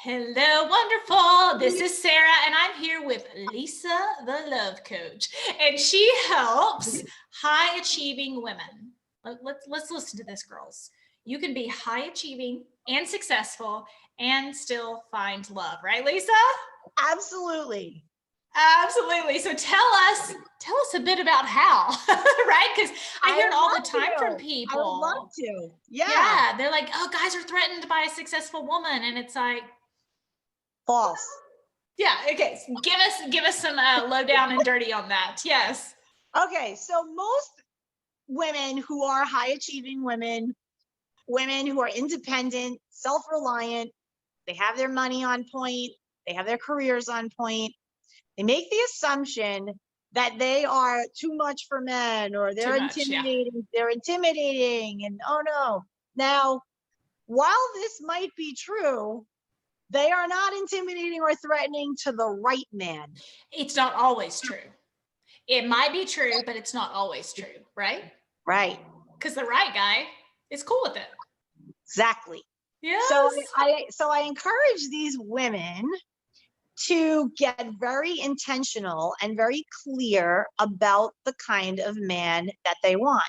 Hello, wonderful. This is Sarah, and I'm here with Lisa, the love coach, and she helps high achieving women. Let's listen to this, girls. You can be high achieving and successful and still find love, right, Lisa? Absolutely. Absolutely. So tell us a bit about how, right? Because I hear it all the time from I would love people. to. Yeah. Yeah, they're like, "Oh, guys are threatened by a successful woman," and it's like, False. yeah. Okay. So give us some lowdown and dirty on that. Yes. Okay. So most women who are high achieving women who are independent, self reliant, they have their money on point, they have their careers on point, they make the assumption that they are too much for men or Too they're much. Yeah. intimidating. They're intimidating. And oh no. Now, while this might be true, they are not intimidating or threatening to the right man. It's not always true. It might be true, but it's not always true, right? Right. Because the right guy is cool with it. Exactly. Yes. So I encourage these women to get very intentional and very clear about the kind of man that they want.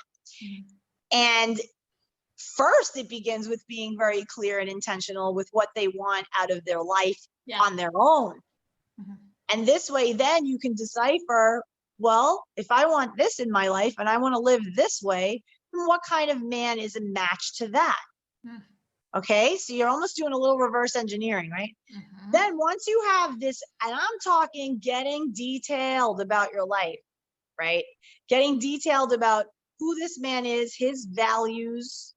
And first, it begins with being very clear and intentional with what they want out of their life on their own. Mhm. And this way, then you can decipher, well, if I want this in my life and I want to live this way, then what kind of man is a match to that? Mhm. Okay, so you're almost doing a little reverse engineering, right? Mhm. Then once you have this, and I'm talking getting detailed about your life, right? Getting detailed about who this man is, his values,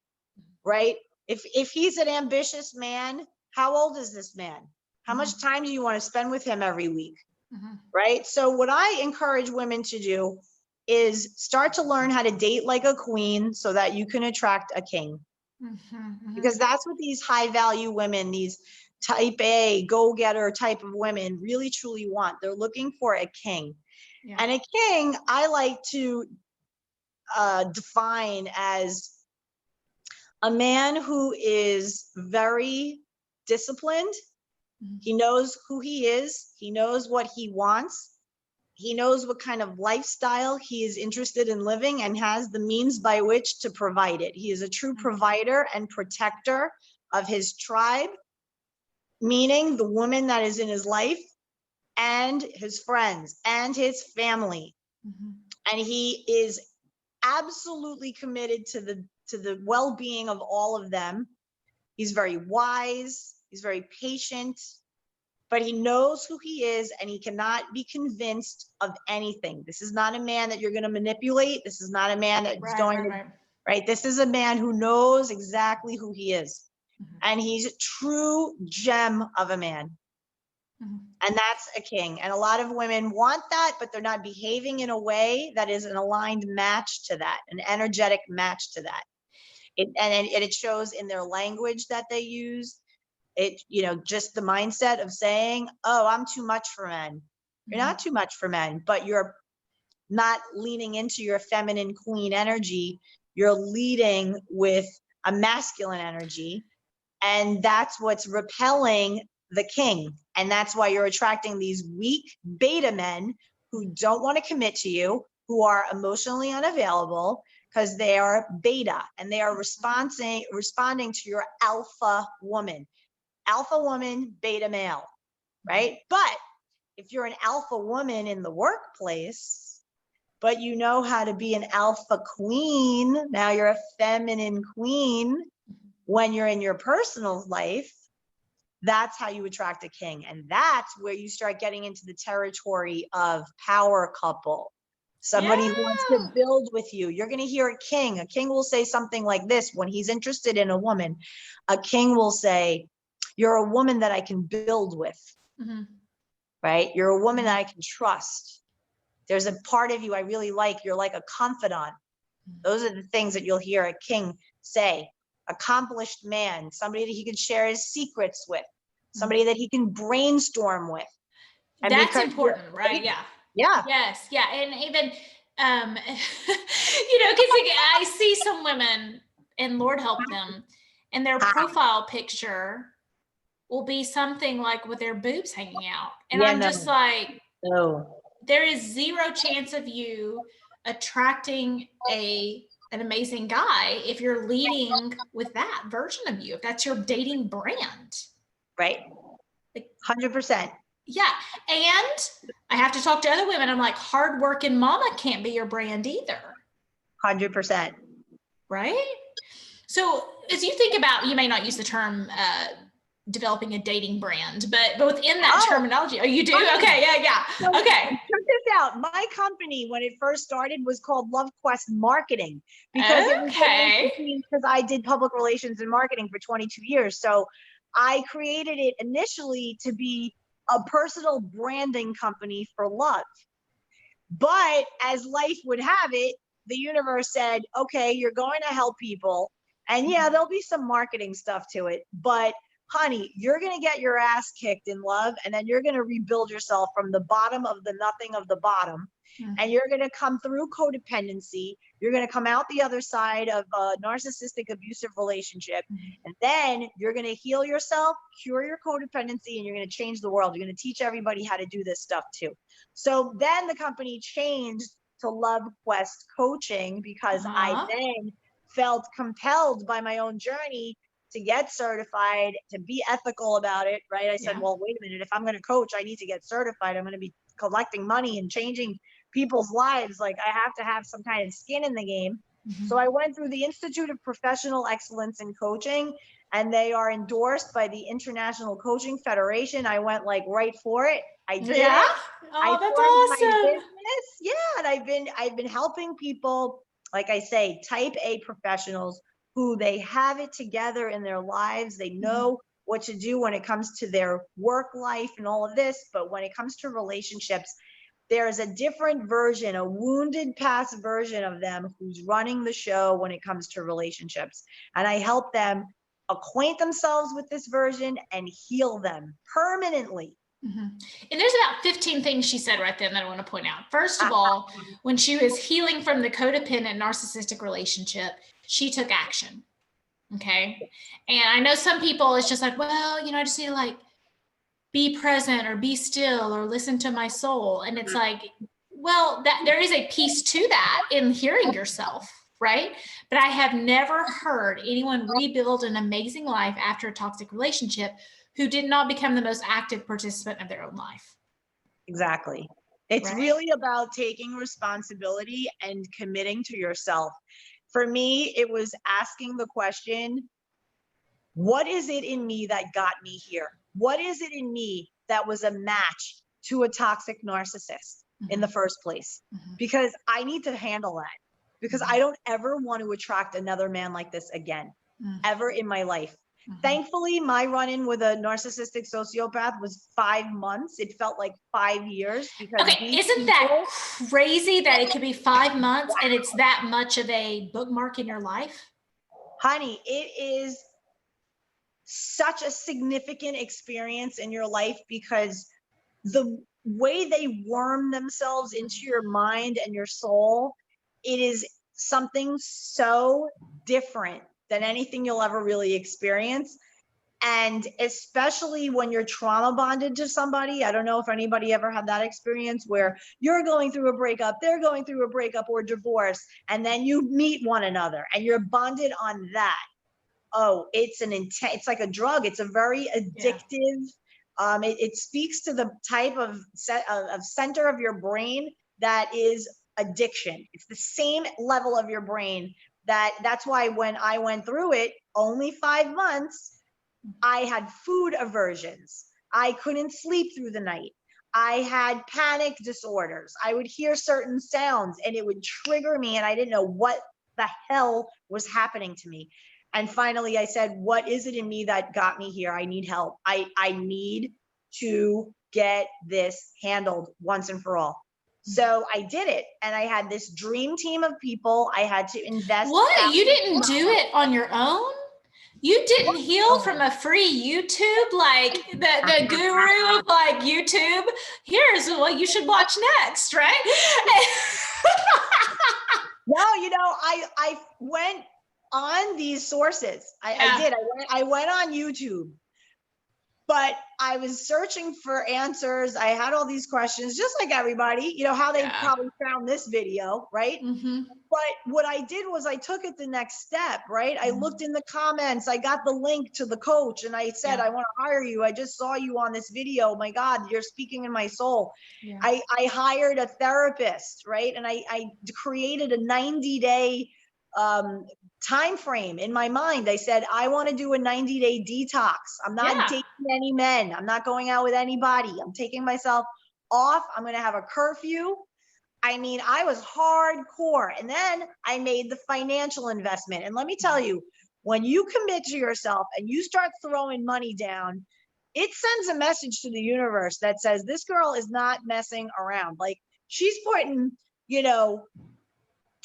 right? If he's an ambitious man, how old is this man? How much time do you want to spend with him every week? Mhm. Right? So what I encourage women to do is start to learn how to date like a queen so that you can attract a king. Mhm. Because that's what these high value women, these type A go-getter type of women really truly want. They're looking for a king. Yeah. And a king, I like to define as a man who is very disciplined. Mhm. He knows who he is. He knows what he wants. He knows what kind of lifestyle he is interested in living and has the means by which to provide it. He is a true provider and protector of his tribe, meaning the woman that is in his life and his friends and his family. Mhm. And he is absolutely committed to the well-being of all of them. He's very wise, he's very patient, but he knows who he is and he cannot be convinced of anything. This is not a man that you're going to manipulate. This is not a man that's Right. right? This is a man who knows exactly who he is. Mhm. And he's a true gem of a man. Mhm. And that's a king. And a lot of women want that, but they're not behaving in a way that is an aligned match to that, an energetic match to that. And it shows in their language that they use. It, just the mindset of saying, oh, I'm too much for men. You're not too much for men, but you're not leaning into your feminine queen energy. You're leading with a masculine energy. And that's what's repelling the king. And that's why you're attracting these weak beta men who don't want to commit to you, who are emotionally unavailable because they are beta and they are responding to your alpha woman, beta male, right? But if you're an alpha woman in the workplace, but you know how to be an alpha queen, now you're a feminine queen when you're in your personal life, that's how you attract a king. And that's where you start getting into the territory of power couple. Somebody who wants to build with you. You're going to hear a king. A king will say something like this when he's interested in a woman. A king will say, you're a woman that I can build with, right? You're a woman that I can trust. There's a part of you I really like. You're like a confidant. Those are the things that you'll hear a king say. Accomplished man, somebody that he can share his secrets with, somebody that he can brainstorm with. And That's important, right? Yeah. Yeah. Yes. Yeah. And even, because I see some women, and Lord help them, and their profile picture, will be something like with their boobs hanging out. And Yeah, I'm no. just like, No. there is zero chance of you attracting an amazing guy if you're leading with that version of you, if that's your dating brand. Right. 100%. Yeah. And I have to talk to other women. I'm like, hardworking mama can't be your brand either. 100%. Right? So as you think about, you may not use the term developing a dating brand, but within that terminology, oh, you do? Okay, yeah. So Okay. check this out. My company, when it first started, was called Love Quest Marketing because it was because I did public relations and marketing for 22 years. So I created it initially to be a personal branding company for love. But as life would have it, the universe said, okay, you're going to help people. And yeah, there'll be some marketing stuff to it, but honey, you're going to get your ass kicked in love, and then you're going to rebuild yourself from the bottom of the nothing of the bottom. And you're going to come through codependency. You're going to come out the other side of a narcissistic abusive relationship. And then you're going to heal yourself, cure your codependency, and you're going to change the world. You're going to teach everybody how to do this stuff too. So then the company changed to Love Quest Coaching because I then felt compelled by my own journey to get certified, to be ethical about it, right? I said, well, wait a minute, if I'm going to coach, I need to get certified. I'm going to be collecting money and changing people's lives. Like, I have to have some kind of skin in the game. So I went through the Institute of Professional Excellence in Coaching, and they are endorsed by the International Coaching Federation. I went like right for it. I did it. Oh, that's awesome. My business. Yeah, and I've been helping people, like I say, type A professionals who they have it together in their lives. They know what to do when it comes to their work life and all of this. But when it comes to relationships, there's a different version, a wounded past version of them who's running the show when it comes to relationships. And I help them acquaint themselves with this version and heal them permanently. And there's about 15 things she said right then that I want to point out. First of all, when she was healing from the codependent narcissistic relationship, she took action. Okay. And I know some people, it's just like, well, I just need to like be present or be still or listen to my soul. And it's like, well, that there is a piece to that in hearing yourself, right? But I have never heard anyone rebuild an amazing life after a toxic relationship who did not become the most active participant of their own life. Exactly. It's really about taking responsibility and committing to yourself. For me, it was asking the question, what is it in me that got me here? What is it in me that was a match to a toxic narcissist in the first place? Because I need to handle that, because I don't ever want to attract another man like this again, ever in my life. Thankfully, my run-in with a narcissistic sociopath was 5 months. It felt like 5 years. Because isn't that crazy that it could be 5 months and it's that much of a bookmark in your life? Honey, it is such a significant experience in your life, because the way they worm themselves into your mind and your soul, it is something so different than anything you'll ever really experience. And especially when you're trauma bonded to somebody, I don't know if anybody ever had that experience where you're going through a breakup, they're going through a breakup or divorce, and then you meet one another and you're bonded on that. Oh, it's like a drug. It's a very addictive. It speaks to the type of center of your brain that is addiction. It's the same level of your brain. That's why when I went through it, only 5 months, I had food aversions. I couldn't sleep through the night. I had panic disorders. I would hear certain sounds and it would trigger me, and I didn't know what the hell was happening to me. And finally I said, what is it in me that got me here? I need help. I need to get this handled once and for all. So I did it, and I had this dream team of people. I had to invest. What? You didn't do it on your own? You didn't heal from a free YouTube, like the guru of like YouTube? Here's what you should watch next, right? No, I went on these sources. I did. I went on YouTube. But I was searching for answers. I had all these questions, just like everybody, you know, how they Yeah. probably found this video, right? Mm-hmm. But what I did was I took it the next step, right? I looked in the comments, I got the link to the coach, and I said, Yeah. I want to hire you. I just saw you on this video. Oh my God, you're speaking in my soul. Yeah. I hired a therapist, right? And I created a 90-day time frame in my mind. I said, I want to do a 90-day detox. I'm not Yeah. dating any men. I'm not going out with anybody. I'm taking myself off. I'm going to have a curfew. I mean, I was hardcore. And then I made the financial investment. And let me tell you, when you commit to yourself and you start throwing money down, it sends a message to the universe that says, this girl is not messing around. Like, she's putting, you know,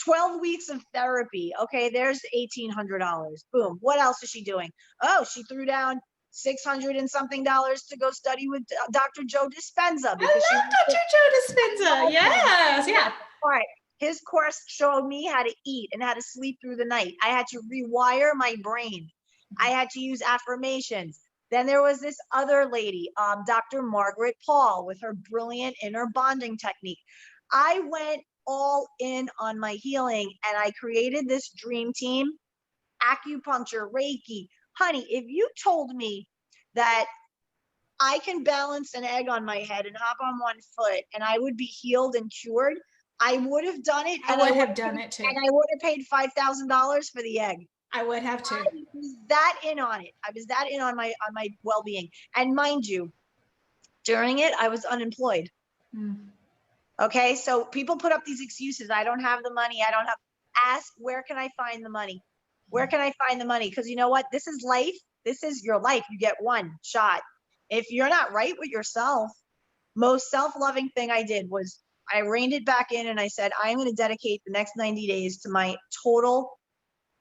12 weeks of therapy. Okay, there's $1,800. Boom. What else is she doing? Oh, she threw down 600 and something dollars to go study with Dr. Joe Dispenza, I because she love Dr. Joe Dispenza. Yes. Yeah. all right. His course showed me how to eat and how to sleep through the night. I had to rewire my brain. I had to use affirmations. Then there was this other lady, Dr. Margaret Paul, with her brilliant inner bonding technique. I went all in on my healing, and I created this dream team, acupuncture, Reiki. Honey, if you told me that I can balance an egg on my head and hop on one foot and I would be healed and cured, I would have done it. I would have done it too. And I would have paid $5,000 for the egg. I would have too. I was that in on it. I was that in on my well-being. And mind you, during it, I was unemployed. Mm. Okay. So people put up these excuses. I don't have the money. I don't have, ask, where can I find the money? Where can I find the money? Because you know what? This is life. This is your life. You get one shot. If you're not right with yourself, most self-loving thing I did was I reined it back in and I said, I'm going to dedicate the next 90 days to my total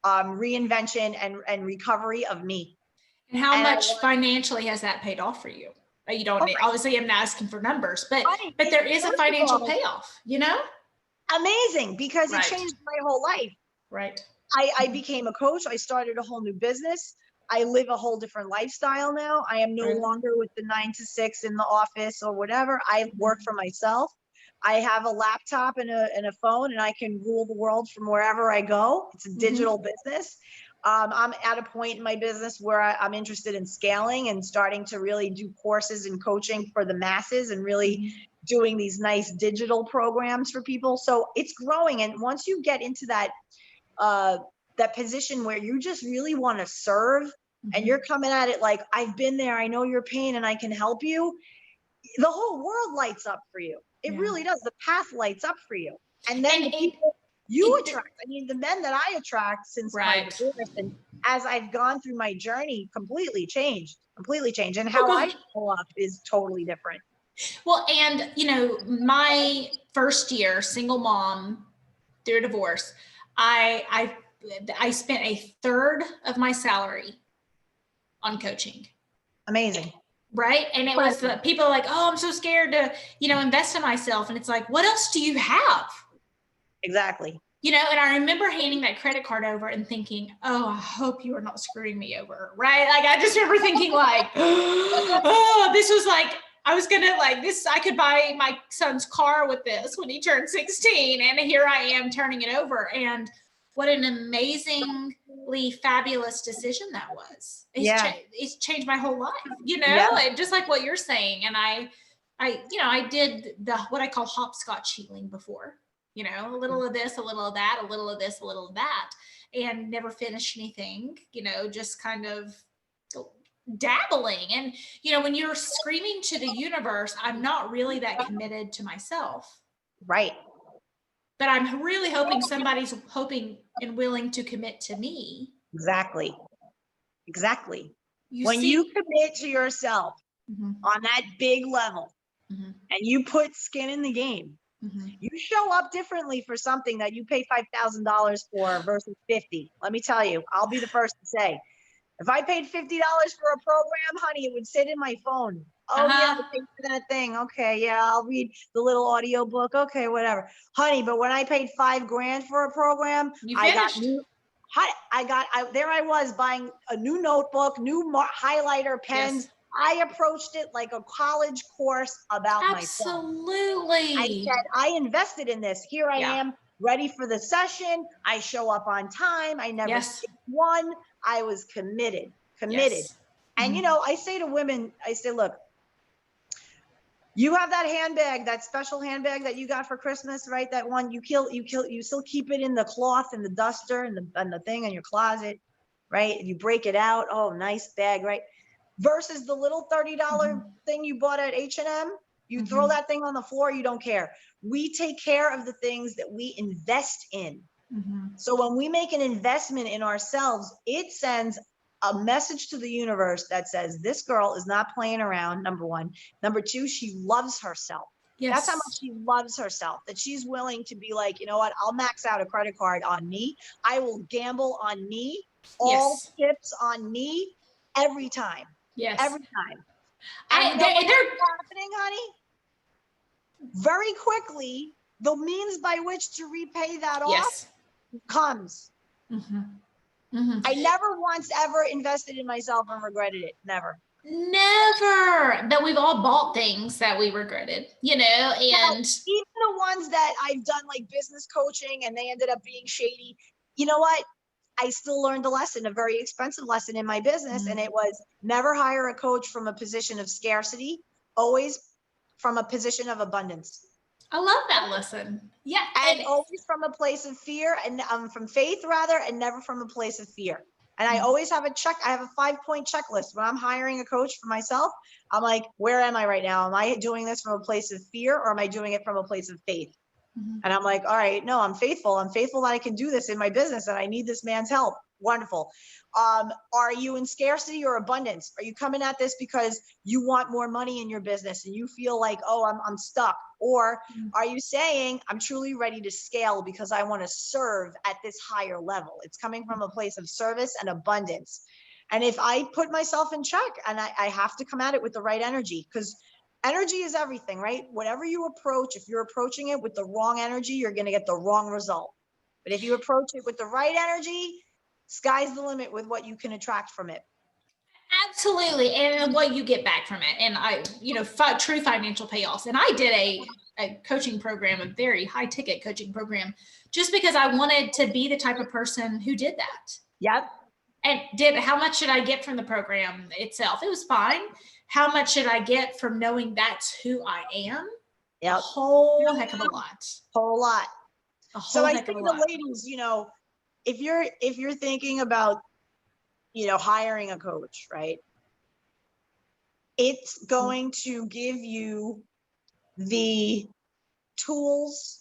reinvention and recovery of me. And how much financially has that paid off for you? You don't obviously, I'm not asking for numbers, but there is a financial payoff, you know? Amazing, because it changed my whole life. Right. I became a coach. I started a whole new business. I live a whole different lifestyle now. I am no longer with the 9 to 6 in the office or whatever. I work for myself. I have a laptop and a phone, and I can rule the world from wherever I go. It's a digital business. I'm at a point in my business where I'm interested in scaling and starting to really do courses and coaching for the masses and really doing these nice digital programs for people. So it's growing. And once you get into that position where you just really want to serve and you're coming at it like, I've been there, I know your pain and I can help you, the whole world lights up for you. It really does. The path lights up for you. And then the people you attract, I mean, the men that I attract since my divorce, and as I've gone through my journey, completely changed. And how I show up is totally different. Well, and you know, my first year, single mom through a divorce, I spent a third of my salary on coaching. Amazing. Right. And it was the people like, oh, I'm so scared to, you know, invest in myself. And it's like, what else do you have? Exactly. You know, and I remember handing that credit card over and thinking, oh, I hope you are not screwing me over. Right. Like, I just remember thinking like, oh, this was like, I was going to like this, I could buy my son's car with this when he turned 16. And here I am turning it over. And what an amazingly fabulous decision that was. It's changed my whole life, you know, and just like what you're saying. And I, you know, I did what I call hopscotch healing before, you know, a little of this, a little of that, a little of this, a little of that, and never finished anything, you know, just kind of dabbling. And, you know, when you're screaming to the universe, I'm not really that committed to myself. Right. But I'm really hoping somebody's hoping and willing to commit to me. Exactly. When you commit to yourself on that big level and you put skin in the game, you show up differently for something that you pay $5,000 for versus 50. Let me tell you, I'll be the first to say, if I paid $50 for a program, honey, it would sit in my phone. Oh yeah, I paid for that thing. Okay, yeah, I'll read the little audio book. Okay, whatever, honey. But when I paid $5,000 for a program, there I was buying a new notebook, new highlighter pens. I approached it like a college course about myself. I Absolutely. said, I invested in this. Here I Yeah. am, ready for the session. I show up on time. I never Yes. skipped one. I was committed. Yes. And, you Mhm. know, I say to women, I say, look, you have that handbag, that special handbag that you got for Christmas, right? That one you still keep it in the cloth and the duster and the thing in your closet, right? You break it out. Oh, nice bag, right? Versus the little $30 thing you bought at H&M. You throw that thing on the floor, you don't care. We take care of the things that we invest in. So when we make an investment in ourselves, it sends a message to the universe that says, this girl is not playing around, number one. Number two, she loves herself. That's how much Yes. she loves herself, that she's willing to be like, you know what, I'll max out a credit card on me. I will gamble on me, all Yes. chips on me, every time. Yes. Every time. And you know what's happening, honey? Very quickly, the means by which to repay that off Yes. comes. Mhm. I never once ever invested in myself and regretted it. Never. Never. That we've all bought things that we regretted, you know, Now, and even the ones that I've done like business coaching and they ended up being shady, you know what? I still learned a lesson, a very expensive lesson in my business. And it was never hire a coach from a position of scarcity, always from a position of abundance. I love that lesson. Yeah. And always from a place of fear and from faith rather, and never from a place of fear. And I always have I have a 5-point checklist when I'm hiring a coach for myself. I'm like, where am I right now? Am I doing this from a place of fear or am I doing it from a place of faith? And I'm like, all right, no, I'm faithful. I'm faithful that I can do this in my business and I need this man's help. Wonderful. Are you in scarcity or abundance? Are you coming at this because you want more money in your business and you feel like, oh, I'm stuck? Or are you saying, I'm truly ready to scale because I want to serve at this higher level? It's coming from a place of service and abundance. And if I put myself in check and I have to come at it with the right energy, because energy is everything, right? Whatever you approach, if you're approaching it with the wrong energy, you're going to get the wrong result. But if you approach it with the right energy, sky's the limit with what you can attract from it. Absolutely. And what you get back from it. And I, you know, true financial payoffs. And I did a coaching program, a very high ticket coaching program, just because I wanted to be the type of person who did that. Yep. And how much should I get from the program itself? It was fine. How much should I get from knowing that's who I am? Yep. A whole heck of a lot. Whole lot. A whole So I heck of think a the lot. ladies, you know, if you're thinking about, you know, hiring a coach, right? It's going to give you the tools.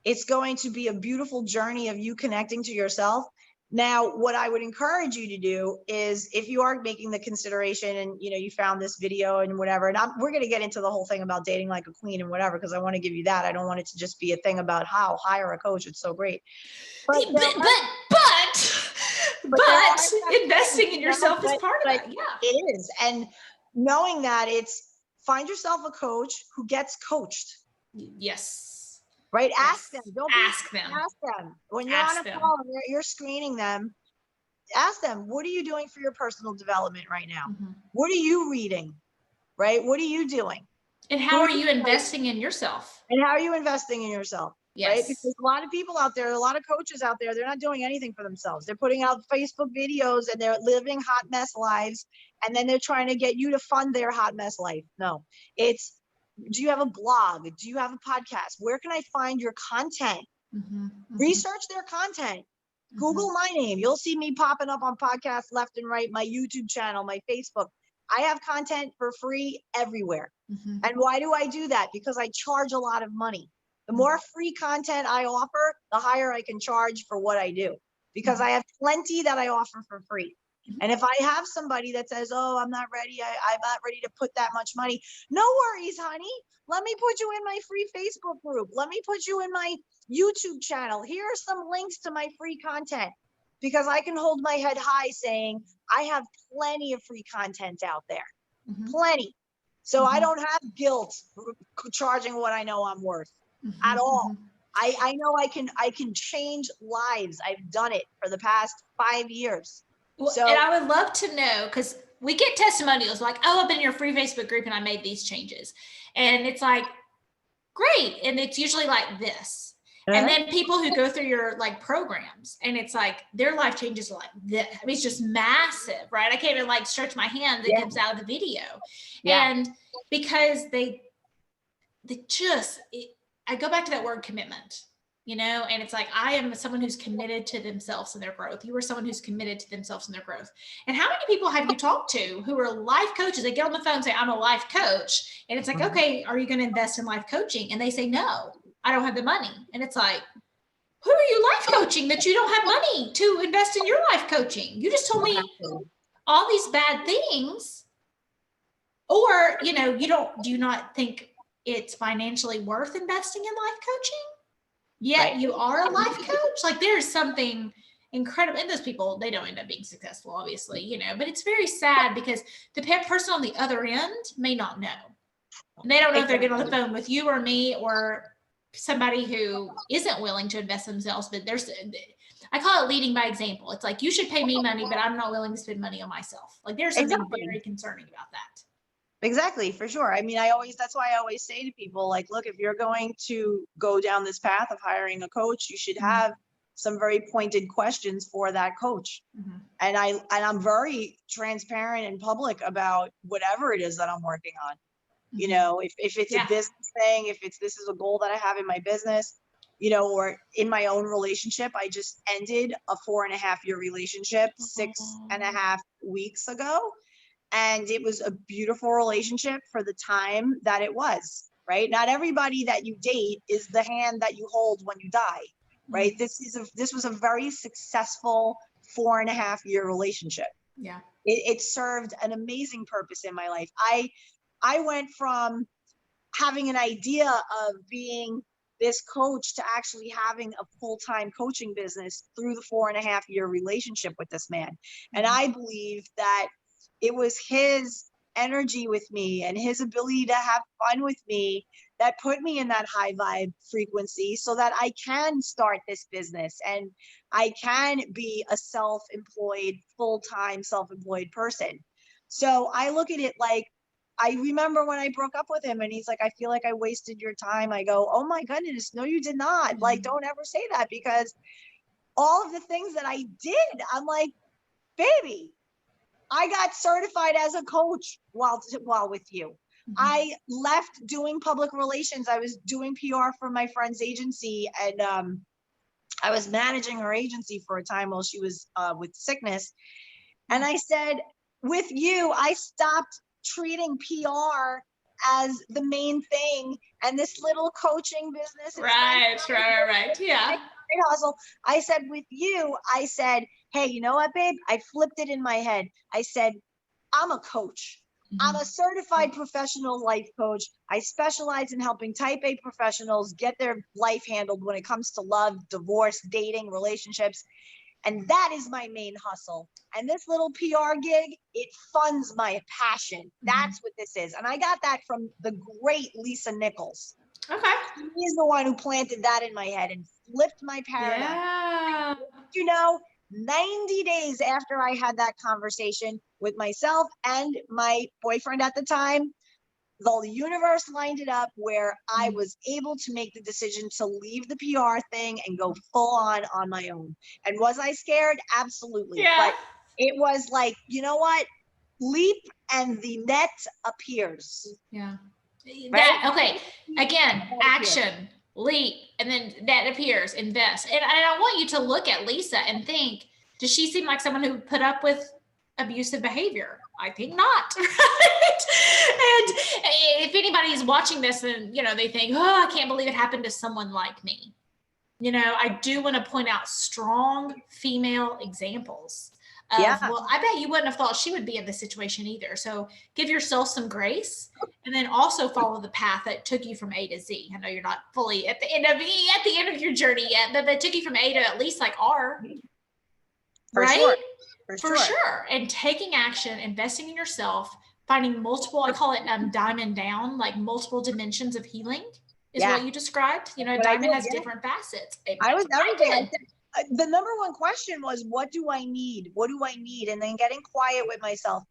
It's going to be a beautiful journey of you connecting to yourself. Now, what I would encourage you to do is if you are making the consideration and, you know, you found this video and whatever, and we're going to get into the whole thing about dating like a queen and whatever, because I want to give you that. I don't want it to just be a thing about how hire a coach. It's so great. But investing in yourself is part of that. Yeah. It is. And knowing that it's find yourself a coach who gets coached. Yes. Right? Yes. Ask them. Ask them. When you're on a call and you're screening them, ask them, what are you doing for your personal development right now? What are you reading? Right? What are you doing? And how are you investing in yourself? And how are you investing in yourself? Yes. Right? Because a lot of people out there, a lot of coaches out there, they're not doing anything for themselves. They're putting out Facebook videos and they're living hot mess lives. And then they're trying to get you to fund their hot mess life. No, it's, do you have a blog? Do you have a podcast? Where can I find your content? Research their content. Google my name. You'll see me popping up on podcasts left and right, my YouTube channel, my Facebook. I have content for free everywhere. And why do I do that? Because I charge a lot of money. The more free content I offer, the higher I can charge for what I do, because I have plenty that I offer for free. And if I have somebody that says, oh, I'm not ready, I'm not ready to put that much money, no worries, honey. Let me put you in my free Facebook group. Let me put you in my YouTube channel. Here are some links to my free content, because I can hold my head high saying I have plenty of free content out there, plenty. So I don't have guilt charging what I know I'm worth at all. I know I can change lives. I've done it for the past 5 years. Well, and I would love to know, because we get testimonials like, oh, I've been in your free Facebook group and I made these changes. And it's like, great. And it's usually like this. And then people who go through your like programs and it's like their life changes like this. I mean, it's just massive, right? I can't even like stretch my hand that comes out of the video. And because they just, I go back to that word commitment. You know, and it's like, I am someone who's committed to themselves and their growth. You are someone who's committed to themselves and their growth. And how many people have you talked to who are life coaches? They get on the phone and say, I'm a life coach. And it's like, okay, are you going to invest in life coaching? And they say, no, I don't have the money. And it's like, who are you life coaching that you don't have money to invest in your life coaching? You just told me all these bad things. Or, you know, do you not think it's financially worth investing in life coaching? Yet you are a life coach. Like there's something incredible. And those people, they don't end up being successful, obviously, you know, but it's very sad because the person on the other end may not know. And they don't know if they're getting on the phone with you or me or somebody who isn't willing to invest themselves. But I call it leading by example. It's like, you should pay me money, but I'm not willing to spend money on myself. Like there's something very concerning about that. Exactly, for sure. I mean, that's why I always say to people, like, look, if you're going to go down this path of hiring a coach, you should have some very pointed questions for that coach. And I'm very transparent and public about whatever it is that I'm working on. You know, if it's a business thing, this is a goal that I have in my business, you know, or in my own relationship. I just ended a 4.5-year relationship 6.5 weeks ago. And it was a beautiful relationship for the time that it was, right? Not everybody that you date is the hand that you hold when you die, right? This was a very successful 4.5-year relationship. Yeah. It served an amazing purpose in my life. I went from having an idea of being this coach to actually having a full-time coaching business through the 4.5-year relationship with this man. And I believe that it was his energy with me and his ability to have fun with me that put me in that high vibe frequency so that I can start this business and I can be a self-employed, full-time self-employed person. So I look at it like, I remember when I broke up with him and he's like, I feel like I wasted your time. I go, oh my goodness, no, you did not. Like, don't ever say that, because all of the things that I did, I'm like, baby, I got certified as a coach while with you. I left doing public relations. I was doing PR for my friend's agency, and I was managing her agency for a time while she was with sickness. And I said, with you, I stopped treating PR as the main thing, and this little coaching business. Right. Yeah. Hustle. I said, with you, I said, hey, you know what, babe? I flipped it in my head. I said, I'm a coach. I'm a certified professional life coach. I specialize in helping type A professionals get their life handled when it comes to love, divorce, dating, relationships. And that is my main hustle. And this little PR gig, it funds my passion. That's what this is. And I got that from the great Lisa Nichols. Okay. He's the one who planted that in my head and flipped my paradigm. Yeah. You know, 90 days after I had that conversation with myself and my boyfriend at the time, the universe lined it up where I was able to make the decision to leave the PR thing and go full on my own. And was I scared? Absolutely. Yeah. But it was like, you know what? Leap and the net appears. Yeah. That, okay. Again, action, leap, and then that appears, invest. And I want you to look at Lisa and think, does she seem like someone who put up with abusive behavior? I think not. Right? And if anybody's watching this and, you know, they think, oh, I can't believe it happened to someone like me. You know, I do want to point out strong female examples. Well, I bet you wouldn't have thought she would be in this situation either. So give yourself some grace, and then also follow the path that took you from A to Z. I know you're not fully at the end of your journey yet, but that took you from A to at least like R. Right? For sure. And taking action, investing in yourself, finding multiple, I call it diamond down, like multiple dimensions of healing is what you described. You know, diamond has different facets. The number one question was, what do I need? What do I need? And then getting quiet with myself.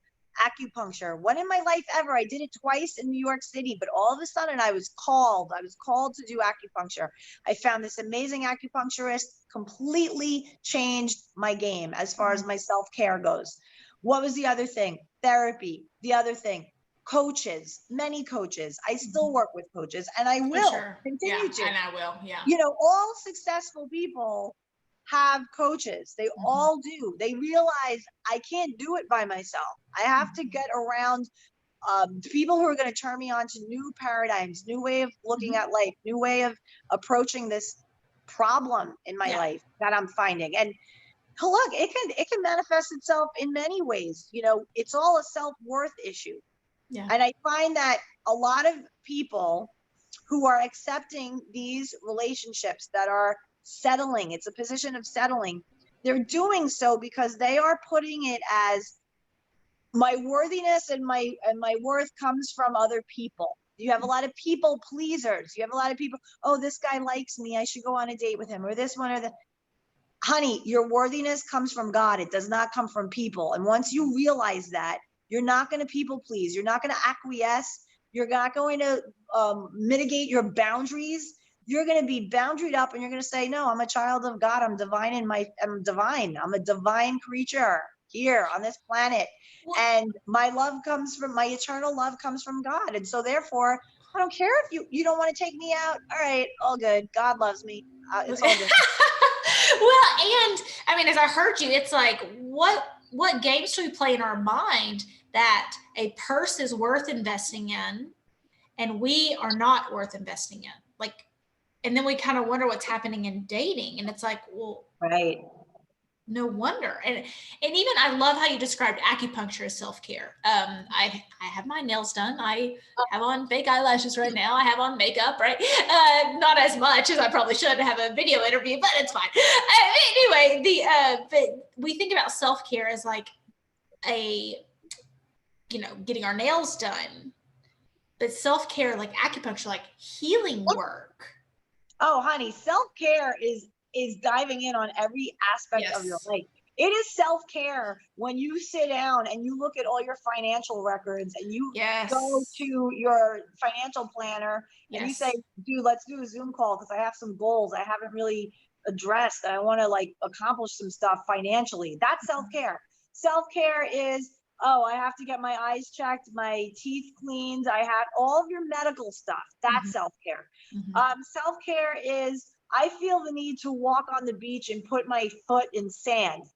acupuncture. When in my life ever, I did it twice in New York City, but all of a sudden I was called to do acupuncture. I found this amazing acupuncturist, completely changed my game as far as my self-care goes. What was the other thing? Therapy. The other thing, coaches, many coaches. I still work with coaches, and I will continue to. And I will. Yeah. You know, all successful people have coaches. They all do. They realize I can't do it by myself. I have to get around people who are going to turn me on to new paradigms, new way of looking at life, new way of approaching this problem in my life that I'm finding. And look, it can manifest itself in many ways. You know, it's all a self-worth issue. Yeah. And I find that a lot of people who are accepting these relationships that are settling, it's a position of settling, they're doing so because they are putting it as my worthiness and my worth comes from other people. You have a lot of people pleasers. You have a lot of people, oh, this guy likes me, I should go on a date with him, or this one or the. Honey, your worthiness comes from God. It does not come from people. And once you realize that, you're not going to people please. You're not going to acquiesce. You're not going to mitigate your boundaries. You're going to be boundaried up, and you're going to say, no, I'm a child of God. I'm divine I'm divine. I'm a divine creature here on this planet. And my eternal love comes from God. And so therefore, I don't care if you don't want to take me out. All right, all good. God loves me. It's all good. Well, and I mean, as I heard you, it's like, what games do we play in our mind that a purse is worth investing in and we are not worth investing in? Like, and then we kind of wonder what's happening in dating. And it's like, well, right. No wonder. And even I love how you described acupuncture as self-care. I have my nails done. I have on fake eyelashes right now. I have on makeup, right? Not as much as I probably should have a video interview, but it's fine. Anyway, but we think about self-care as like getting our nails done. But self-care, like acupuncture, like healing work. Oh, honey, self-care is diving in on every aspect of your life. It is self-care when you sit down and you look at all your financial records and you go to your financial planner and you say, dude, let's do a Zoom call because I have some goals I haven't really addressed and I want to like accomplish some stuff financially. That's self-care. Self-care is, oh, I have to get my eyes checked, my teeth cleaned, I have all of your medical stuff. That's self-care. Self-care is, I feel the need to walk on the beach and put my foot in sand.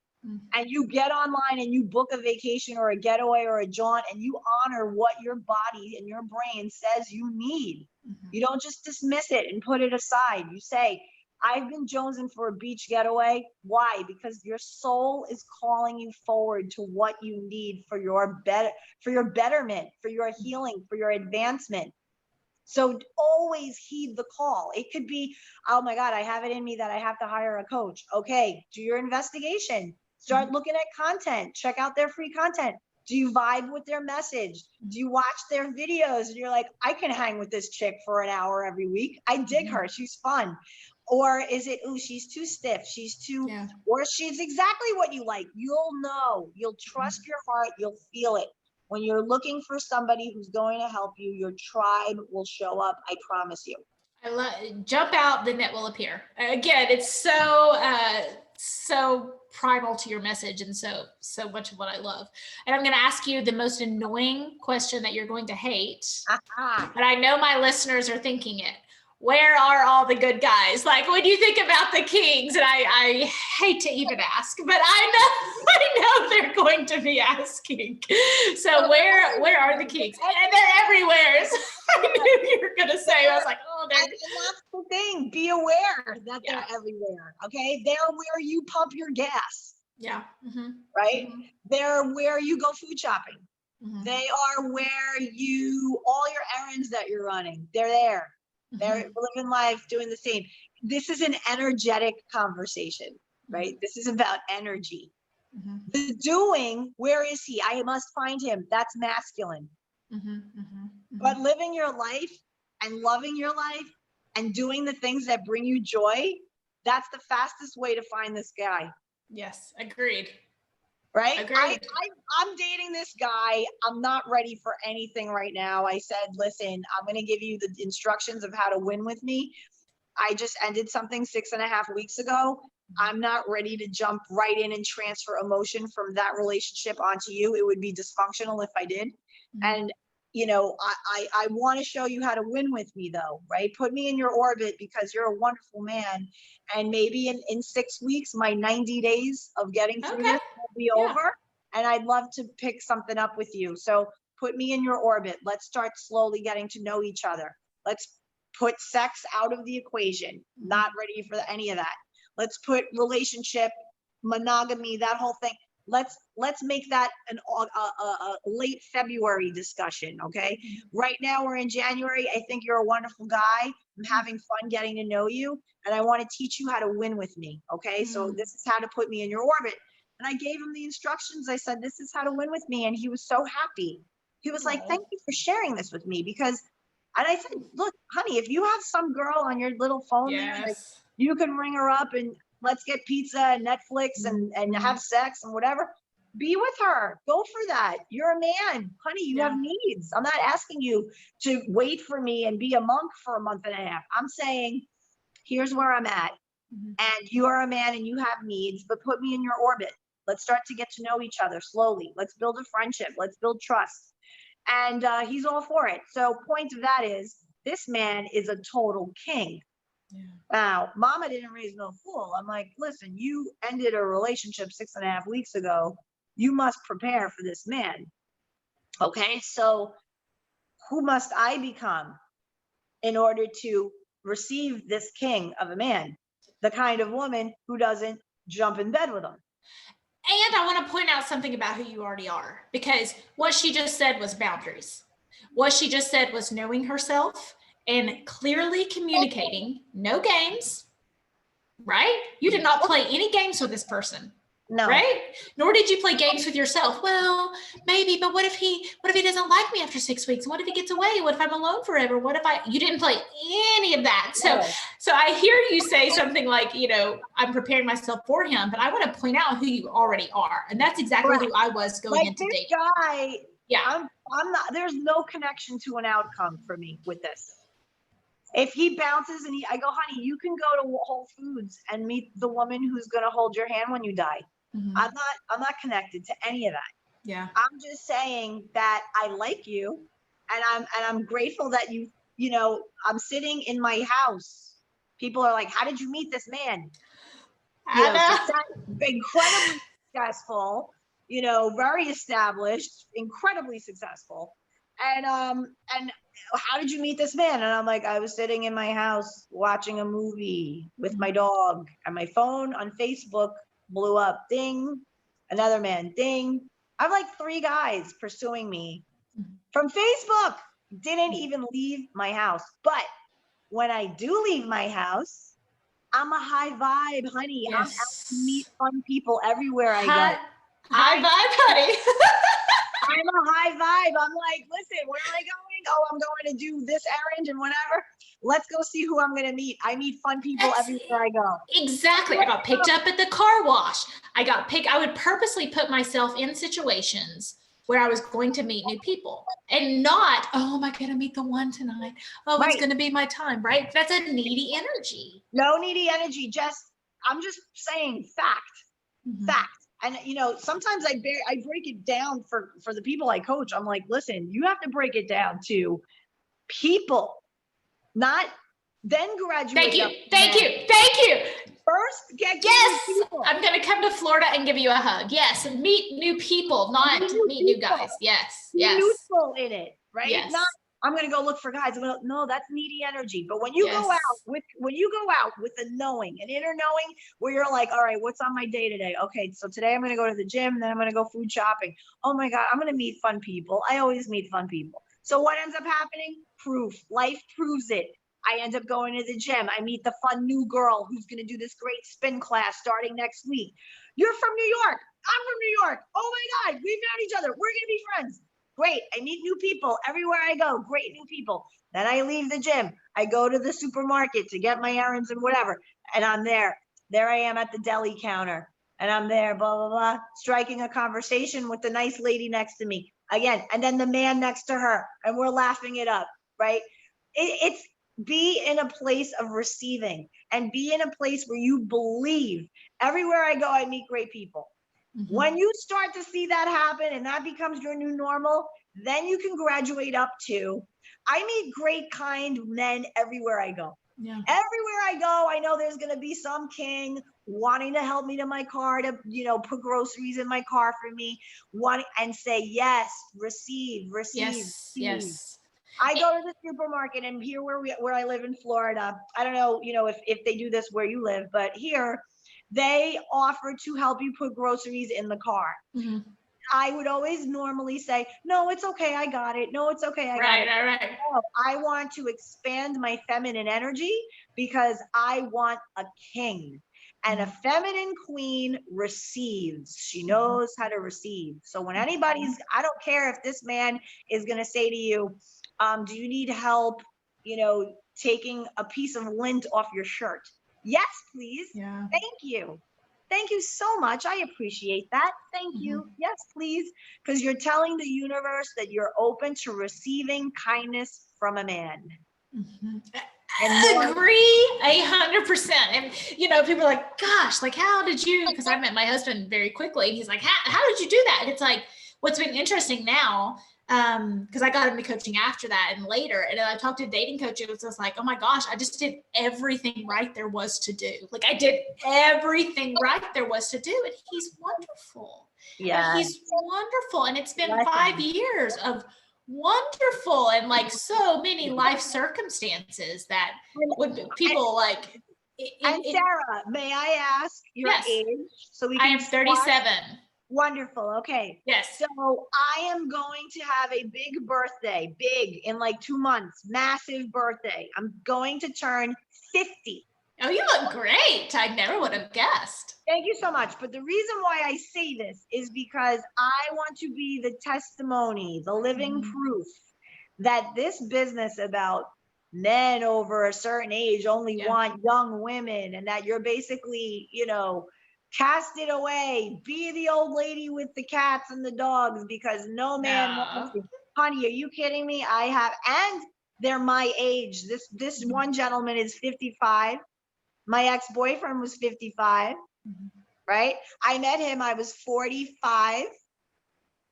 And you get online and you book a vacation or a getaway or a jaunt and you honor what your body and your brain says you need. You don't just dismiss it and put it aside. You say, I've been jonesing for a beach getaway. Why? Because your soul is calling you forward to what you need for your betterment, for your healing, for your advancement. So always heed the call. It could be, oh my God, I have it in me that I have to hire a coach. Okay, do your investigation. Start looking at content. Check out their free content. Do you vibe with their message? Do you watch their videos and you're like, I can hang with this chick for an hour every week. I dig her. She's fun. Or is it, oh, she's too stiff. She's too, or she's exactly what you like. You'll know. You'll trust your heart. You'll feel it. When you're looking for somebody who's going to help you, your tribe will show up. I promise you. I love jump out, the net will appear. Again, it's so primal to your message and so much of what I love. And I'm going to ask you the most annoying question that you're going to hate. But I know my listeners are thinking it. Where are all the good guys? Like when you think about the Kings, and I hate to even ask, but I know they're going to be asking. So where are the Kings? And they're everywhere. So I knew you were going to say, I was like, oh, that's the thing. Be aware that they're everywhere. Okay. They're where you pump your gas. Yeah. Right. They're where you go food shopping. They are where all your errands that you're running, they're there. They're living life, doing the same. This is an energetic conversation, right? This is about energy. The doing, where is he? I must find him. That's masculine. But living your life and loving your life and doing the things that bring you joy, that's the fastest way to find this guy. Yes, agreed. right? Agreed. I'm dating this guy. I'm not ready for anything right now. I said, listen, I'm going to give you the instructions of how to win with me. I just ended something 6.5 weeks ago. I'm not ready to jump right in and transfer emotion from that relationship onto you. It would be dysfunctional if I did. And, I want to show you how to win with me though, right? Put me in your orbit because you're a wonderful man. And maybe in 6 weeks, my 90 days of getting through Okay. this will be Yeah. over. And I'd love to pick something up with you. So put me in your orbit. Let's start slowly getting to know each other. Let's put sex out of the equation. Not ready for any of that. Let's put relationship, monogamy, that whole thing. Let's make that a late February discussion. Okay. Right now we're in January. I think you're a wonderful guy. I'm having fun getting to know you, and I want to teach you how to win with me. Okay. So this is how to put me in your orbit. And I gave him the instructions. I said, this is how to win with me. And he was so happy. He was like, thank you for sharing this with me, because, and I said, look, honey, if you have some girl on your little phone there, like, Yes. you can ring her up and let's get pizza and Netflix and have sex and whatever. Be with her. Go for that. You're a man, honey. You have needs. I'm not asking you to wait for me and be a monk for a month and a half. I'm saying, here's where I'm at. And you are a man and you have needs, but put me in your orbit. Let's start to get to know each other slowly. Let's build a friendship. Let's build trust. And he's all for it. So point of that is, this man is a total king. Now, mama didn't raise no fool. I'm like, listen, you ended a relationship 6.5 weeks ago. You must prepare for this man. Okay, so who must I become in order to receive this king of a man? The kind of woman who doesn't jump in bed with him. And I want to point out something about who you already are, because what she just said was boundaries. What she just said was knowing herself and clearly communicating, no games, right? You did not play any games with this person. No. Right? Nor did you play games with yourself. Well, maybe, but what if he doesn't like me after 6 weeks? What if he gets away? What if I'm alone forever? What if you didn't play any of that? So I hear you say something like, I'm preparing myself for him, but I want to point out who you already are. And that's exactly who I was going into this dating. Guy, yeah. I'm not, there's no connection to an outcome for me with this. If he bounces and I go, honey, you can go to Whole Foods and meet the woman who's going to hold your hand when you die. I'm not connected to any of that. Yeah. I'm just saying that I like you, and I'm grateful that I'm sitting in my house. People are like, how did you meet this man? Incredibly successful, very established, incredibly successful. And how did you meet this man? And I'm like, I was sitting in my house watching a movie with my dog, and my phone on Facebook blew up. Ding. Another man. Ding. I have like 3 guys pursuing me from Facebook. Didn't even leave my house. But when I do leave my house, I'm a high vibe, honey. Yes. I'm out to meet fun people everywhere I go. High vibe, honey. I'm a high vibe. I'm like, listen, where am I going? Oh, I'm going to do this errand and whatever. Let's go see who I'm going to meet. I meet fun people everywhere I go. Exactly. I got picked up at the car wash. I would purposely put myself in situations where I was going to meet new people, and not, oh, am I going to meet the one tonight? Oh, it's going to be my time, right? That's a needy energy. No needy energy. I'm just saying fact. And sometimes I break it down for the people I coach. I'm like, listen, you have to break it down to people, not then graduate. Thank you. First, get people. I'm going to come to Florida and give you a hug. Yes, meet new people, not meet new guys. Yes. Neutral in it, right? Yes. Not, I'm going to go look for guys. No, that's needy energy. But when you go out with a knowing, an inner knowing, where you're like, all right, what's on my day today? Okay, so today I'm going to go to the gym, then I'm going to go food shopping. Oh my God, I'm going to meet fun people. I always meet fun people. So what ends up happening? Proof. Life proves it. I end up going to the gym. I meet the fun new girl who's going to do this great spin class starting next week. You're from New York. I'm from New York. Oh my God, we found each other. We're going to be friends. Great. I meet new people everywhere I go. Great new people. Then I leave the gym. I go to the supermarket to get my errands and whatever. And I'm there. There I am at the deli counter. and I'm there, blah, blah, blah, striking a conversation with the nice lady next to me again, and then the man next to her, and we're laughing it up, right? It's be in a place of receiving and be in a place where you believe. Everywhere I go, I meet great people. When you start to see that happen and that becomes your new normal, then you can graduate up to, I meet great, kind men everywhere I go. Yeah. Everywhere I go, I know there's going to be some king wanting to help me to my car to, put groceries in my car for me, and say, yes, receive, Yes. receive. Yes. I go to the supermarket, and here where I live in Florida, I don't know, if they do this where you live, but here they offer to help you put groceries in the car. Mhm. I would always normally say, no, it's okay, I got it. No, it's okay, I got it. Right. No, I want to expand my feminine energy because I want a king. And a feminine queen receives. She knows how to receive. So when I don't care if this man is going to say to you, do you need help, taking a piece of lint off your shirt? Yes, please. Yeah. Thank you. Thank you so much. I appreciate that. Thank you. Yes, please. Because you're telling the universe that you're open to receiving kindness from a man. And Agree 100%. And people are like, gosh, like, how did you, because I met my husband very quickly, and he's like, how did you do that? And it's like, what's been interesting now, because I got into coaching after that and later, and I talked to a dating coach, it was just like, oh my gosh, I just did everything right there was to do. Like, I did everything right there was to do, and he's wonderful. yeah, He's wonderful. And it's been 5 years of wonderful and like so many life circumstances that would people like. And Sarah, may I ask your age? So we can I am 37. Wonderful. Okay. Yes. So I am going to have a big birthday, in like 2 months, massive birthday. I'm going to turn 50. Oh, you look great. I never would have guessed. Thank you so much. But the reason why I say this is because I want to be the testimony, the living proof that this business about men over a certain age only want young women, and that you're basically, cast it away, be the old lady with the cats and the dogs because no man wants you. Honey, are you kidding me? And they're my age. This one gentleman is 55. My ex-boyfriend was 55, right? I met him, I was 45,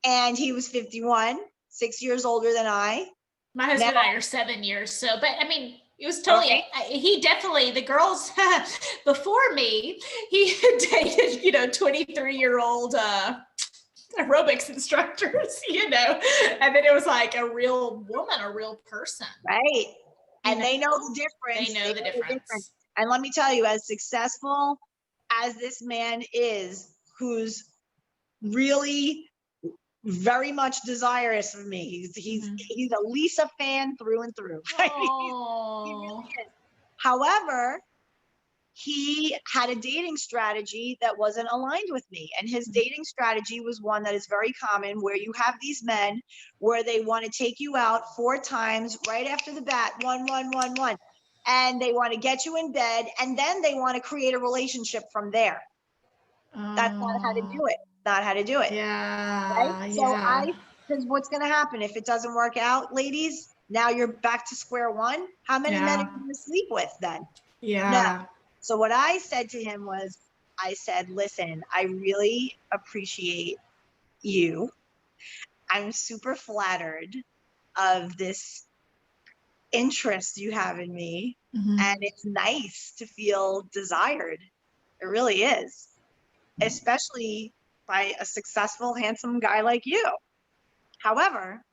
and he was 51, 6 years older than I. My husband and I are 7 years. So, but I mean, it was totally, he definitely, the girls before me, he dated, 23-year-old aerobics instructors, and then it was like a real woman, a real person. Right. And they know the difference. They know the difference. And let me tell you, as successful as this man is, who's really very much desirous of me, he's a Lisa fan through and through. He really is. However, he had a dating strategy that wasn't aligned with me. And his dating strategy was one that is very common, where you have these men where they want to take you out 4 times right after the bat, 1, 1, 1, 1. And they want to get you in bed, and then they want to create a relationship from there. That's not how to do it. Not how to do it. Yeah. Right? So because what's going to happen if it doesn't work out, ladies? Now you're back to square one. How many men are you going to sleep with then? Yeah. No. So what I said to him was, I said, listen, I really appreciate you. I'm super flattered of this interest you have in me. And it's nice to feel desired. It really is, especially by a successful, handsome guy like you. However,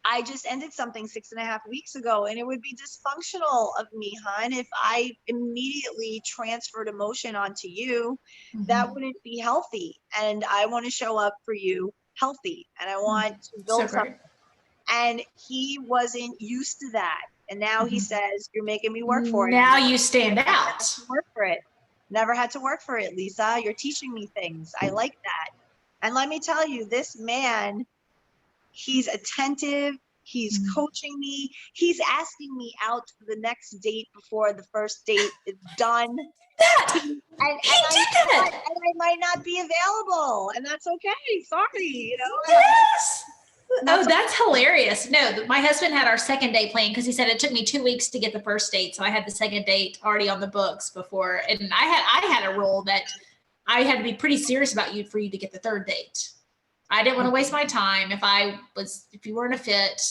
I just ended something 6.5 weeks ago, and it would be dysfunctional of me, hon, if I immediately transferred emotion onto you. That wouldn't be healthy. And I want to show up for you healthy, and I want to build something. And he wasn't used to that. And now he says, you're making me work for it. Now you stand out. Work for it. Never had to work for it, Lisa. You're teaching me things. I like that. And let me tell you, this man, he's attentive. He's Mm. coaching me. He's asking me out to the next date before the first date is done. That And he did that. I might not be available, and that's okay. Sorry, you know. Yes. That's Oh, that's hilarious. No, my husband had our second date planned because he said it took me 2 weeks to get the first date. So I had the second date already on the books before. And I had a rule that I had to be pretty serious about you for you to get the third date. I didn't want to waste my time if you weren't a fit.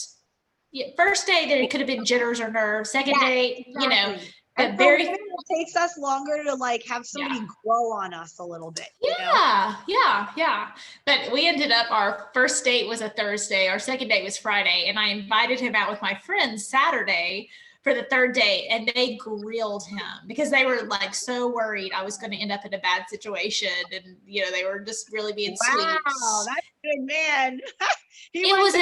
Yeah, first date, it could have been jitters or nerves. Second Yeah, date, you know, exactly. but And for women, it takes us longer to like have somebody grow on us a little bit. You know? Yeah. But we ended up, our first date was a Thursday, our second date was Friday, and I invited him out with my friends Saturday for the third date, and they grilled him because they were like so worried I was going to end up in a bad situation, and you know they were just really being sweet. Wow, that's a good man. It was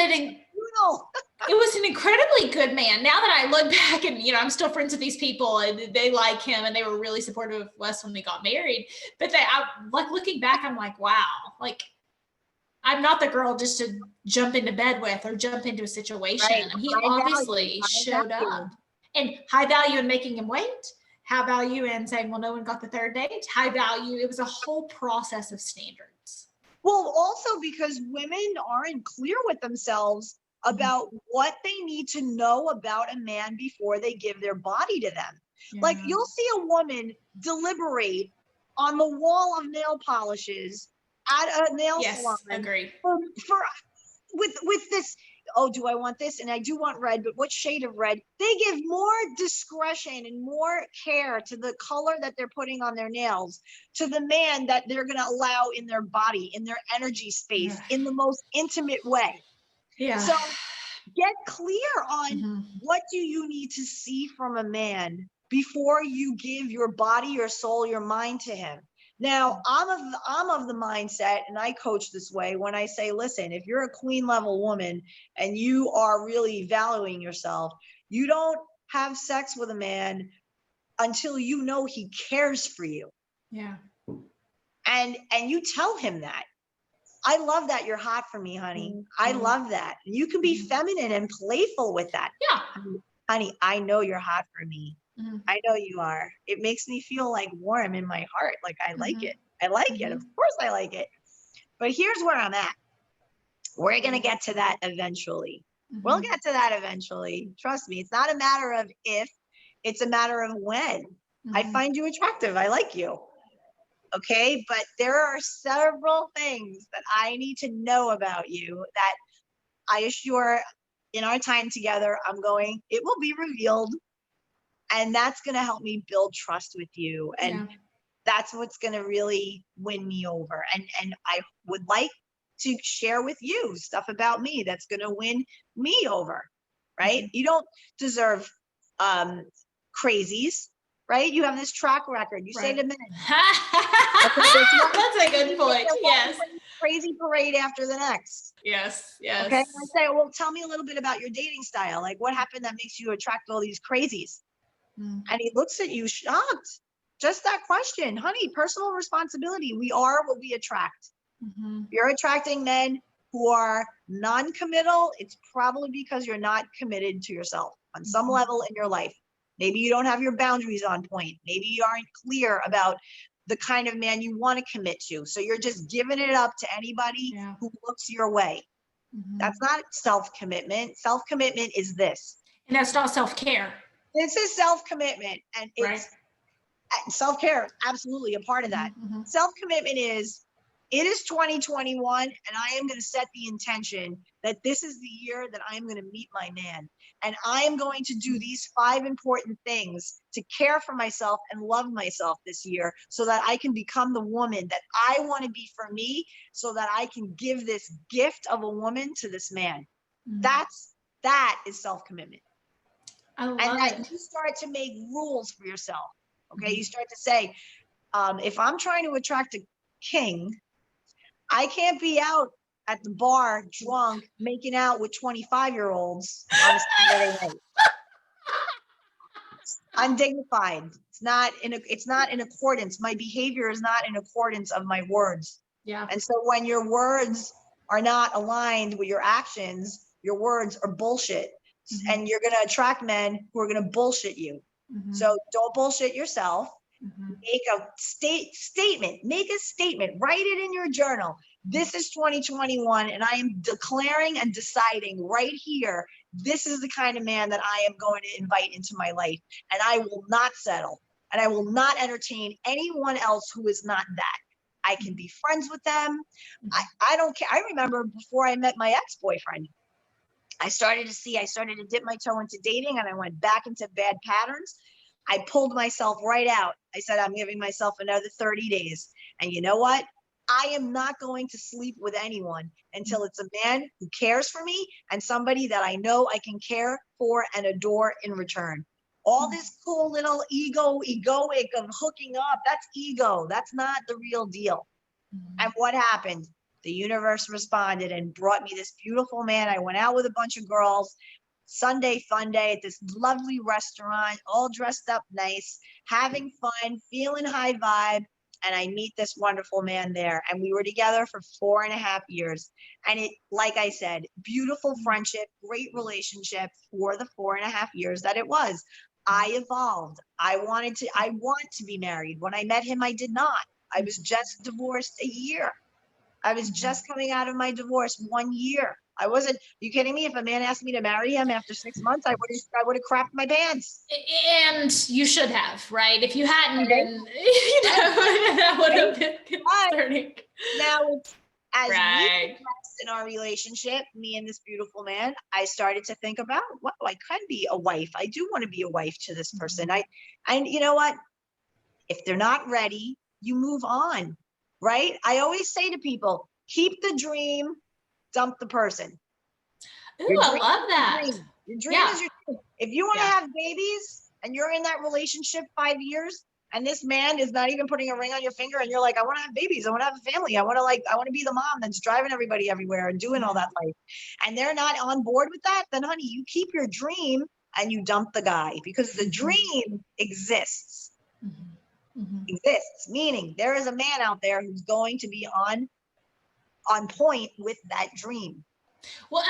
an incredibly good man. Now that I look back and, you know, I'm still friends with these people and they like him and they were really supportive of us when we got married. But like looking back, I'm like, wow, like I'm not the girl just to jump into bed with or jump into a situation. Right. And he High obviously showed up. And high value in making him wait, high value in saying, well, no one got the third date, high value. It was a whole process of standards. Well, also because women aren't clear with themselves about what they need to know about a man before they give their body to them. Yeah. Like you'll see a woman deliberate on the wall of nail polishes at a nail salon. Agree. With this, oh, do I want this? And I do want red, but what shade of red? They give more discretion and more care to the color that they're putting on their nails, to the man that they're going to allow in their body, in their energy space, in the most intimate way. Yeah. So get clear on what do you need to see from a man before you give your body, your soul, your mind to him. Now, I'm of the mindset, and I coach this way when I say, listen, if you're a queen level woman and you are really valuing yourself, you don't have sex with a man until you know he cares for you. Yeah. And you tell him that. I love that you're hot for me, honey. I love that. You can be feminine and playful with that. Yeah. Honey, I know you're hot for me. I know you are. It makes me feel like warm in my heart. Like I like it. I like it. Of course I like it. But here's where I'm at. We're going to get to that eventually. We'll get to that eventually. Trust me. It's not a matter of if, it's a matter of when. I find you attractive. I like you. Okay. But there are several things that I need to know about you that I assure in our time together, it will be revealed. And that's going to help me build trust with you. And that's what's going to really win me over. And I would like to share with you stuff about me that's going to win me over, right? You don't deserve crazies, right? You have this track record. You say to men. That's a good point. Yes. Crazy parade after the next. Yes. Okay. And I say, well, tell me a little bit about your dating style. Like what happened that makes you attract all these crazies? And he looks at you shocked. Just that question, honey, personal responsibility. We are what we attract. You're attracting men who are non-committal. It's probably because you're not committed to yourself on some level in your life. Maybe you don't have your boundaries on point. Maybe you aren't clear about the kind of man you want to commit to. So you're just giving it up to anybody who looks your way. That's not self-commitment. Self-commitment is this. And that's not self-care. This is self-commitment, and it's self-care, absolutely a part of that. Self-commitment is, it is 2021, and I am going to set the intention that this is the year that I'm going to meet my man. And I am going to do these 5 important things to care for myself and love myself this year so that I can become the woman that I want to be for me, so that I can give this gift of a woman to this man. That is self-commitment. And that you start to make rules for yourself. Okay. You start to say, if I'm trying to attract a king, I can't be out at the bar drunk, making out with 25-year-olds on a Saturday night. I'm dignified. It's not in accordance. My behavior is not in accordance of my words. Yeah. And so when your words are not aligned with your actions, your words are bullshit. Mhm. And you're going to attract men who are going to bullshit you. Mhm. So don't bullshit yourself. Mhm. Make a statement. Make a statement. Write it in your journal. This is 2021, and I am declaring and deciding right here, this is the kind of man that I am going to invite into my life, and I will not settle, and I will not entertain anyone else who is not that. I can be friends with them. I don't care. I remember before I met my ex-boyfriend, I started to dip my toe into dating, and I went back into bad patterns. I pulled myself right out. I said, I'm giving myself another 30 days. And you know what? I am not going to sleep with anyone until it's a man who cares for me and somebody that I know I can care for and adore in return. All this cool little egoic of hooking up, that's ego. That's not the real deal. And what happened? The universe responded and brought me this beautiful man. I went out with a bunch of girls. Sunday fun day at this lovely restaurant, all dressed up nice, having fun, feeling high vibe. And I meet this wonderful man there. And we were together for 4.5 years. And it, like I said, beautiful friendship, great relationship for the 4.5 years that it was. I evolved. I want to be married. When I met him, I did not. I was just divorced a year. I was just coming out of my divorce 1 year. I wasn't, you kidding me? If a man asked me to marry him after 6 months, I would have crapped my pants. And you should have, right? If you hadn't been, that would have been concerning. Now, as we Right. progressed in our relationship, me and this beautiful man, I started to think about, wow, I can be a wife. I do want to be a wife to this person. And you know what? If they're not ready, you move on, right? I always say to people, keep the dream, dump the person. Ooh, I love that. Your dream is your dream. If you want to have babies and you're in that relationship 5 years and this man is not even putting a ring on your finger and you're like, I want to have babies, I want to have a family, I want to be the mom that's driving everybody everywhere and doing all that life, and they're not on board with that, then honey, you keep your dream and you dump the guy, because the dream exists. Exists, meaning there is a man out there who's going to be on point with that dream. Well,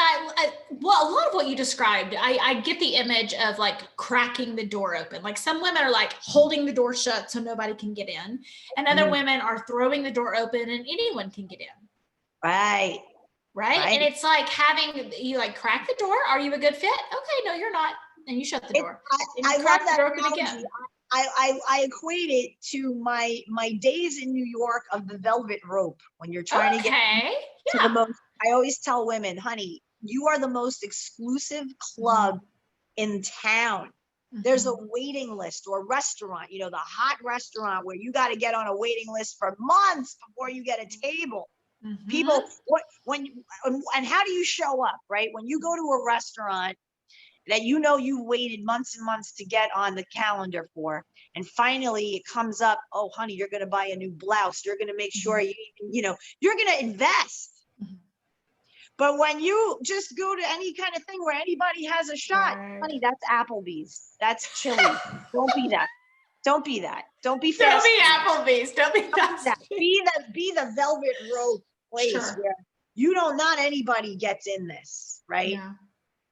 well, a lot of what you described, I get the image of like cracking the door open. Like some women are like holding the door shut so nobody can get in, and other women are throwing the door open and anyone can get in. Right. And it's like having you like crack the door. Are you a good fit? Okay, no, you're not, and you shut the door. I love that analogy. I equate it to my days in New York of the velvet rope, when you're trying to get to the most. I always tell women, honey, you are the most exclusive club in town. There's a waiting list, or restaurant, the hot restaurant where you got to get on a waiting list for months before you get a table. People, and how do you show up, right? When you go to a restaurant that you've waited months and months to get on the calendar for, and finally it comes up, oh honey, you're going to buy a new blouse, you're going to make sure you're going to invest. But when you just go to any kind of thing where anybody has a shot, honey, that's Applebee's, that's Chili's. Don't be that. Don't be that. Don't be fast. Don't be Applebee's. Don't be that. Be the velvet rope place where not anybody gets in this, right? Yeah.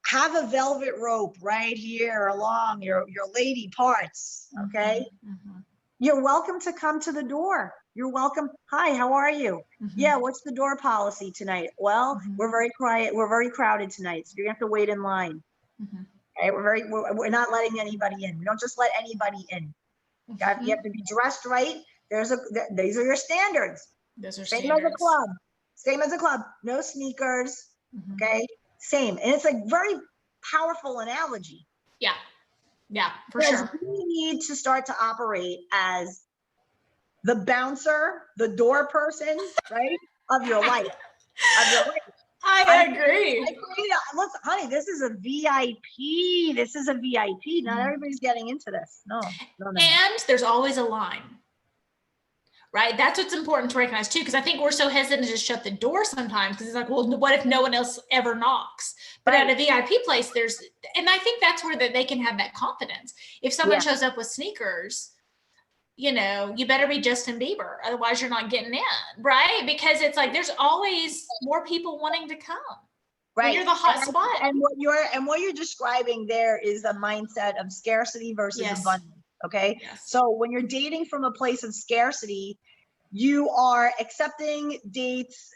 Have a velvet rope right here along your lady parts, okay? You're welcome to come to the door. You're welcome. Hi, how are you? Yeah, what's the door policy tonight? Well, we're very quiet. We're very crowded tonight, so you're gonna have to wait in line. Right? We're not letting anybody in. We don't just let anybody in. You have to be dressed right. These are your standards. Same as a club. Same as a club. No sneakers. Okay. Same. And it's like very powerful analogy. Yeah, for sure. We need to start to operate as the bouncer, the door person, right, of your life. I agree. Listen, honey, this is a VIP. This is a VIP. Not everybody's getting into this. No. And there's always a line. Right? That's what's important to recognize too, because I think we're so hesitant to just shut the door sometimes, because it's like, well, what if no one else ever knocks? But at a VIP place, and I think that's where they can have that confidence. If someone shows up with sneakers, you better be Justin Bieber, otherwise you're not getting in, right? Because it's like there's always more people wanting to come. Right. you're the hot And- spot. And what you're describing there is a mindset of scarcity versus Yes. abundance. Okay. Yes. So when you're dating from a place of scarcity, you are accepting dates,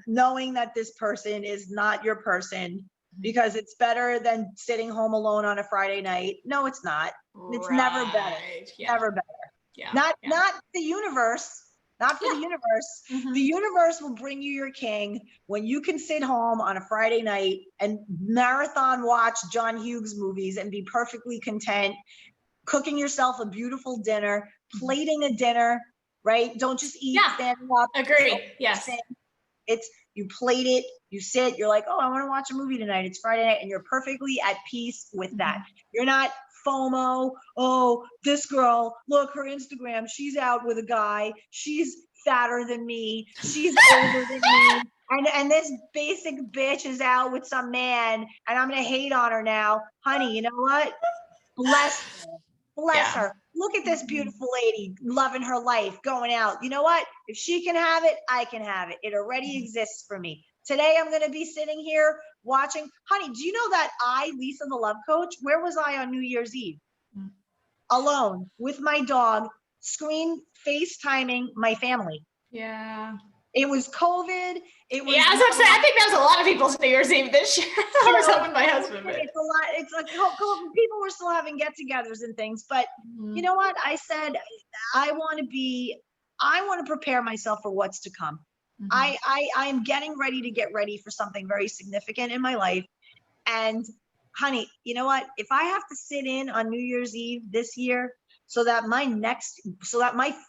knowing that this person is not your person because it's better than sitting home alone on a Friday night. No, it's not. It's never better. Right. Yeah. Never better. Yeah. Not yeah. not the universe. Not for the universe. Mhm. The universe will bring you your king when you can sit home on a Friday night and marathon watch John Hughes movies and be perfectly content, cooking yourself a beautiful dinner, plating a dinner, right? Don't just eat Yeah. standing up. Agree. Yes. It's you plate it, you sit, you're like, oh, I want to watch a movie tonight. It's Friday night, and you're perfectly at peace with that. You're not FOMO. Oh, this girl, look, her Instagram, she's out with a guy. She's fatter than me. She's older than me. And this basic bitch is out with some man, and I'm gonna hate on her now. Honey, you know what? Bless her. Bless Yeah. her. Look at this beautiful lady loving her life, going out. You know what? If she can have it, I can have it. It already exists for me. Today, I'm going to be sitting here watching. Honey, do you know that I, Lisa the Love Coach, where was I on New Year's Eve? Alone with my dog, screen FaceTiming my family. Yeah. It was COVID. It was. Yeah, I was about to say, I think that was a lot of people's New Year's Eve this year. I was hoping my husband would. It's a lot. It's like people were still having get-togethers and things, but you know what? I said I want to prepare myself for what's to come. I am getting ready to get ready for something very significant in my life. And honey, you know what? If I have to sit in on New Year's Eve this year so that my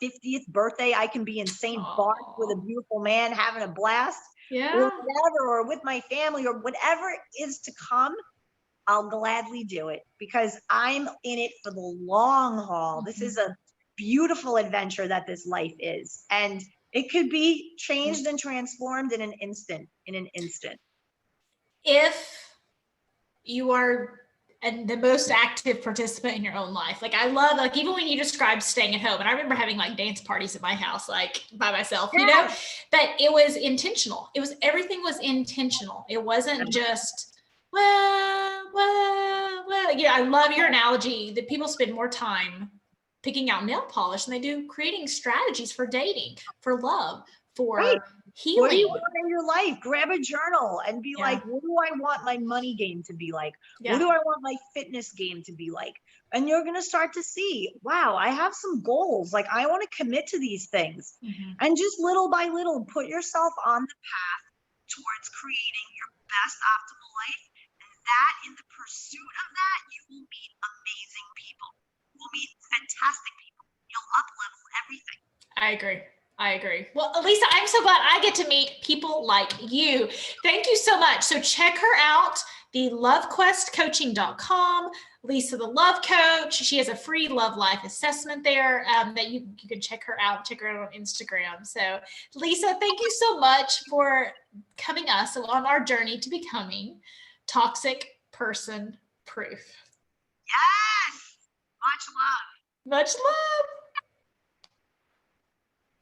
50th birthday, I can be in St. Barth with a beautiful man having a blast, Yeah. or whatever, or with my family, or whatever is to come, I'll gladly do it because I'm in it for the long haul. This is a beautiful adventure that this life is. And it could be changed and transformed in an instant, If you are the most active participant in your own life. Like I love, like even when you described staying at home, and I remember having like dance parties at my house, like by myself, you know, but it was intentional. Everything was intentional. It wasn't just, well, yeah. I love your analogy that people spend more time picking out nail polish than they do creating strategies for dating, for love, for healing. What do you want in your life? Grab a journal and be like, what do I want my money game to be like? What do I want my fitness game to be like? And you're going to start to see, wow, I have some goals. Like I want to commit to these things. And just little by little, put yourself on the path towards creating your best optimal life. And that in the pursuit of that, you will meet amazing people. You will meet fantastic people. You'll up level everything. I agree. Well, Lisa, I'm so glad I get to meet people like you. Thank you so much. So check her out, thelovequestcoaching.com. Lisa the Love Coach. She has a free love life assessment there that you can check her out. Check her out on Instagram. So Lisa, thank you so much for coming us on our journey to becoming toxic person proof. Yes. Much love. Much love.